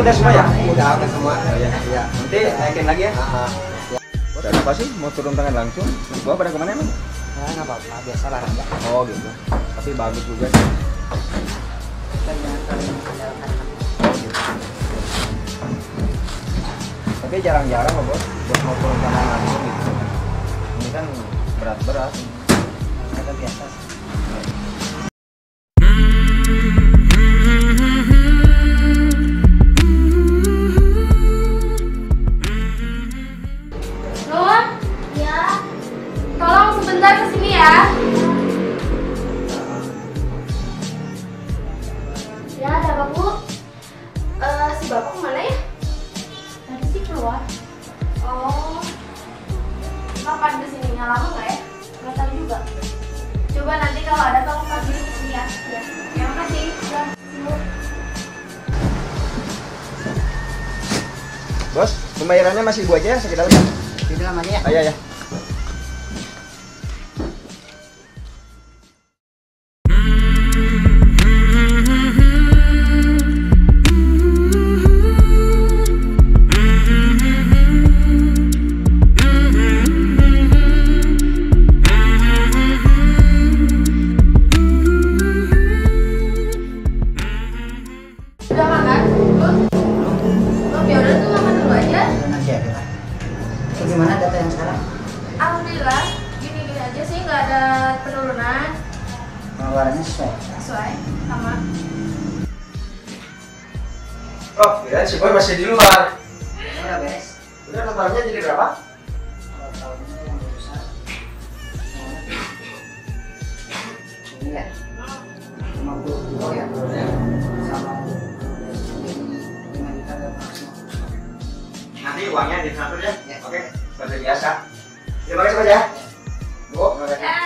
udah semua ya? Udah semua. Ya. Ya. Nanti naikin lagi ya. Bos, ada apa sih? Mau turun tangan langsung? Gua pada kemana emang? Nah, nggak apa-apa, biasa olahraga. Oh gitu. Tapi bagus juga sih. Tapi jarang-jarang loh bos mau turun tangan langsung gitu. Ini kan berat-berat. Ada biasa sih. Nun, ya, tolong sebentar kesini ya. Ya, ada apa bu? Si bapak kemana ya? Tadi sih keluar. Oh, kapan kesininya lama nggak ya? Nggak tahu juga. Coba nanti kalau ada tolong panggil kesini ya. Ya, terima kasih. Ya, Bu. Bos, pembayarannya masih gua aja ya, sakit dalam ya? Di dalam aja ya. Ayo ya. Udah makan? Belum? Belum, ya udah tuh makan dulu aja. Nanti aja lah. Gimana data yang sekarang? Alhamdulillah, gini-gini aja sih, nggak ada penurunan. Pengeluarannya sesuai. Sesuai sama. Oh, kirain si Boy masih di luar. Udah beres. Udah totalnya jadi berapa? Kalau tahunnya yang berusaha. Ini ya. 50 kilo ya. Sama 5 juta dan maksimal. Nanti uangnya ditransfer ya? Ya. Oke, seperti biasa. Terima kasih Mas ya. Bu, terima kasih. Ya.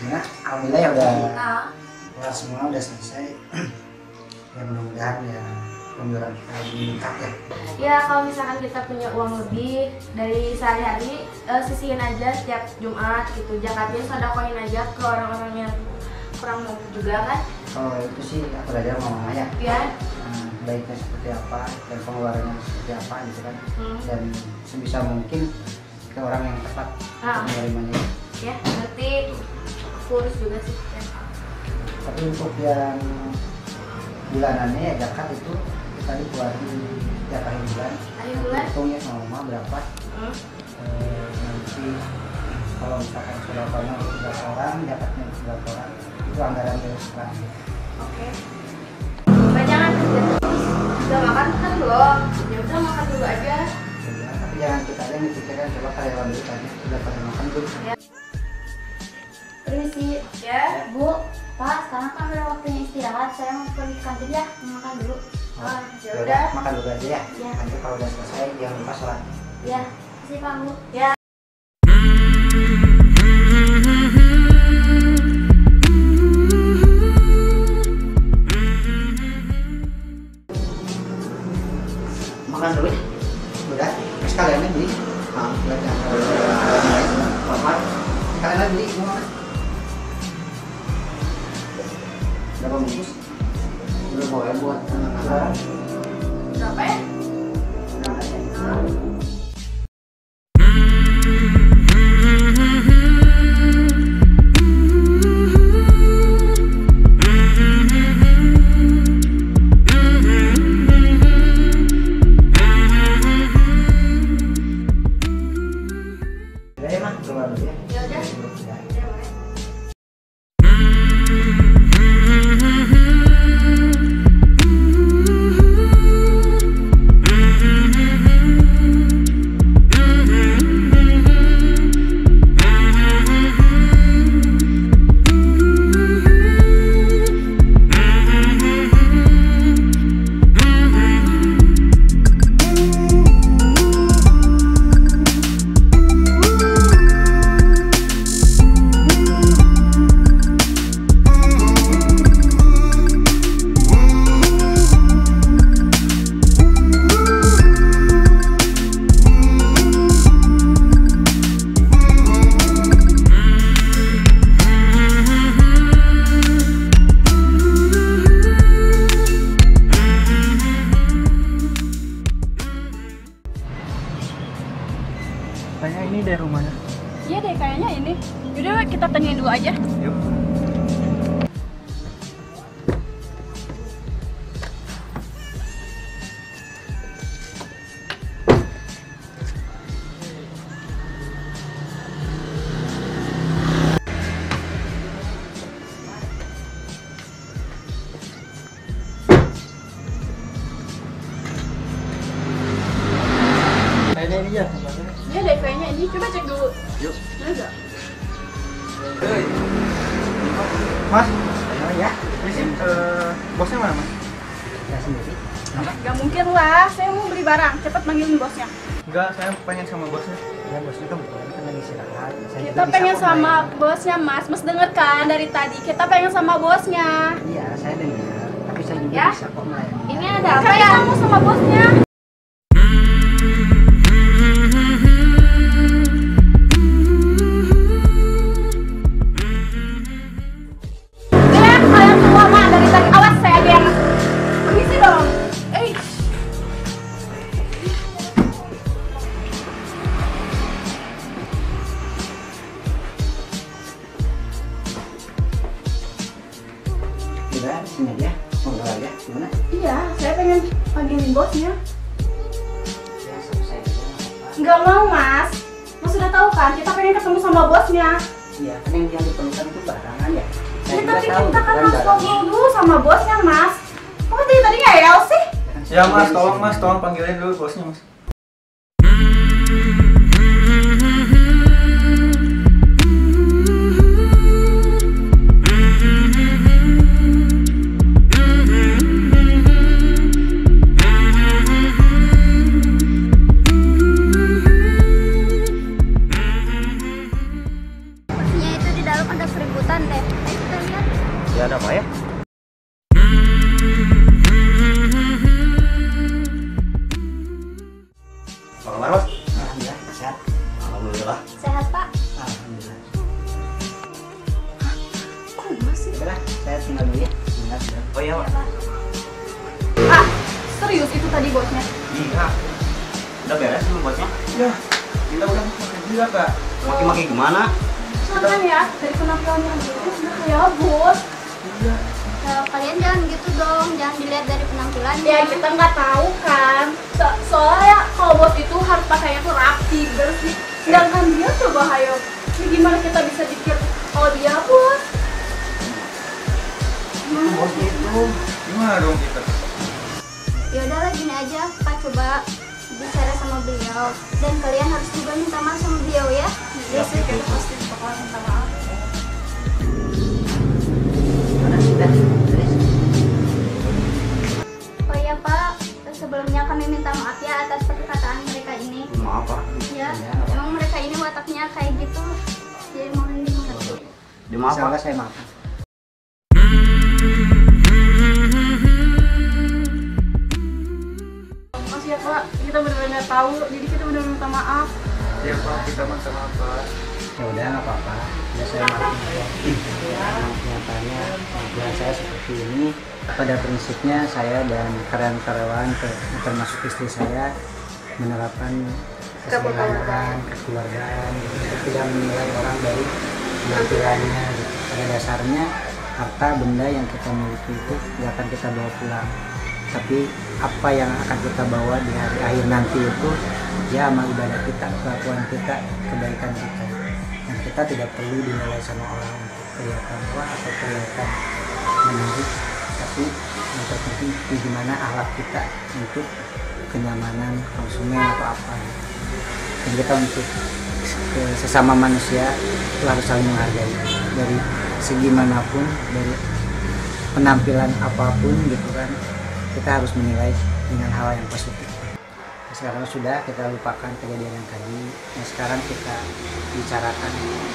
Nah, alhamdulillah ya udah Nah, kelar semua, udah selesai. Ya mudah-mudahan ya penjualan kita lebih meningkat ya. ya kalau misalkan kita punya uang lebih dari sehari-hari, sisihin aja setiap Jumat gitu. Zakatnya sodakohin aja ke orang-orang yang kurang mampu juga kan. Kalau itu sih aku belajar sama mama ya. Ya. Baiknya seperti apa dan pengeluarannya seperti apa gitu kan. Dan sebisa mungkin ke orang yang tepat untuk menerimanya. Ya, nanti kurus juga sih. Ya. Tapi untuk yang bulanannya ya zakat itu kita dikeluarin tiap akhir bulan. Akhir bulan? Hitungnya sama mama berapa. Nanti kalau misalkan sodakanya untuk berapa orang, zakatnya untuk berapa orang, itu anggaran dari sekarang. Oke. Bapak jangan kerja terus. Udah makan kan belum? Ya udah makan dulu aja. Ya, tapi jangan kita aja yang dipikirkan, coba karyawan dulu tanya sudah pada makan belum. Ya. Permisi. Ya. Bu, Pak, sekarang kan udah waktunya istirahat. Saya mau pergi ke kantin ya, mau makan dulu. Ah, ya Yaudah, udah. makan dulu aja ya. Ya. Nanti kalau udah selesai jangan lupa sholat. Ya, kasih Pak Bu. Ya. Makan dulu ya. Udah, sekalian aja beli. Belajar. Makan. Sekalian aja beli semua. Berapa bungkus? Belum boleh buat anak-anak. Berapa ya? Udah ya mah, keluar dulu ya. Ya udah. Ya. Ya, boleh. ini deh rumahnya. Iya deh, kayaknya ini. Yaudah, kita tanyain dulu aja. Yuk. Kayaknya ini ya tempatnya. Iya deh, kayaknya ini. Coba cek dulu. Yuk. Bener nggak? Mas, Oh ya, ini sih bosnya mana mas? ya sendiri. Gak mungkin lah, saya mau beli barang. Cepet manggilin bosnya. Enggak, saya pengen sama bosnya. Ya bosnya kan kebetulan kan lagi istirahat. Saya Kita juga bisa pengen kok sama main. bosnya, Mas. Mas denger kan dari tadi? Kita pengen sama bosnya. Iya, saya dengar. Tapi saya juga Ya. bisa kok melayani. Ini ada apa ya? Kamu sama bosnya. Kalian semua mah dari tadi. Awas, saya aja yang permisi dong. Udah, sini aja. Ngobrol aja. Gimana? Iya, saya pengen panggilin bosnya. Ya, selesai aja. Nggak apa-apa. Nggak mau, Mas. Mas sudah tahu kan, kita pengen ketemu sama bosnya. Iya, kan yang diperlukan itu barangan ya. Saya Ya, juga tapi tahu kita kan bukan harus barang. ngobrol dulu sama bosnya, Mas. Kok dari tadi ngeyel sih? Ya mas, tolong panggilin dulu bosnya mas. Sepertinya itu di dalam ada keributan deh. Ayo kita lihat. Ya ada apa ya? Apa kabar mas? Alhamdulillah, sehat. Alhamdulillah. Sehat, Pak. Alhamdulillah. Kok Mas sih? Udah, saya tinggal dulu ya. Bentar, bentar. Oh iya mas. Ah, serius itu tadi bosnya? Iya. Udah beres belum bosnya? Ya. Kita udah makin juga kak. Makin gimana? Jangan ya, dari penampilannya itu udah kayak bos. Iya. Kalian jangan gitu dong, jangan dilihat dari penampilannya. Ya kita nggak tahu kan. Soalnya kalau bos itu harus pakainya tuh rapi, bersih. Sedangkan dia coba hayo. Ini gimana kita bisa pikir kalau dia bos? Bosnya itu Gimana dong kita? Ya udahlah gini aja, Pak coba bicara sama beliau dan kalian harus juga minta maaf sama beliau ya. Ya sih, kita pasti bakalan minta maaf. gimana sudah? Terus? Oh ya Pak, sebelumnya kami minta maaf ya atas perkataan mereka ini. Maaf pak. Ya, Ya, nggak apa-apa. emang mereka ini wataknya kayak gitu. Jadi mohon dimengerti. Maaf Insya pak. Allah saya maafkan. Makasih ya Pak, kita benar-benar tahu, jadi kita benar-benar minta maaf. Ya pak, kita minta maaf pak. Ya udah nggak apa-apa. Ya saya maafin aja. Memang kenyataannya hubungan saya seperti ini. Pada prinsipnya saya dan karyawan-karyawan termasuk istri saya menerapkan kesederhanaan, kekeluargaan, gitu. Tidak menilai orang dari penampilannya. Gitu. Pada dasarnya harta benda yang kita miliki itu tidak akan kita bawa pulang. Tapi apa yang akan kita bawa di hari akhir nanti itu ya amal ibadah kita, kelakuan kita, kebaikan kita. Yang kita tidak perlu dinilai sama orang untuk kelihatan tua atau kelihatan menarik, tapi yang terpenting bagaimana akhlak kita untuk kenyamanan konsumen atau apa gitu. Dan kita untuk sesama manusia itu harus saling menghargai dari segi manapun, dari penampilan apapun gitu kan, kita harus menilai dengan hal yang positif. Sekarang sudah kita lupakan kejadian yang tadi. Nah, sekarang kita bicarakan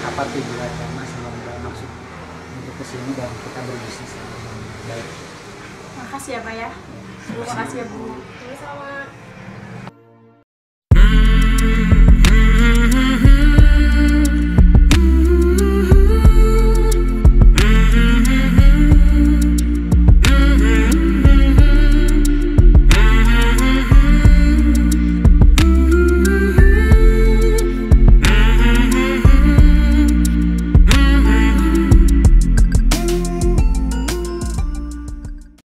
apa tujuan dan sama maksud untuk kesini dan kita berbisnis dengan baik. Makasih ya Pak ya. Terima kasih ya Bu. Sama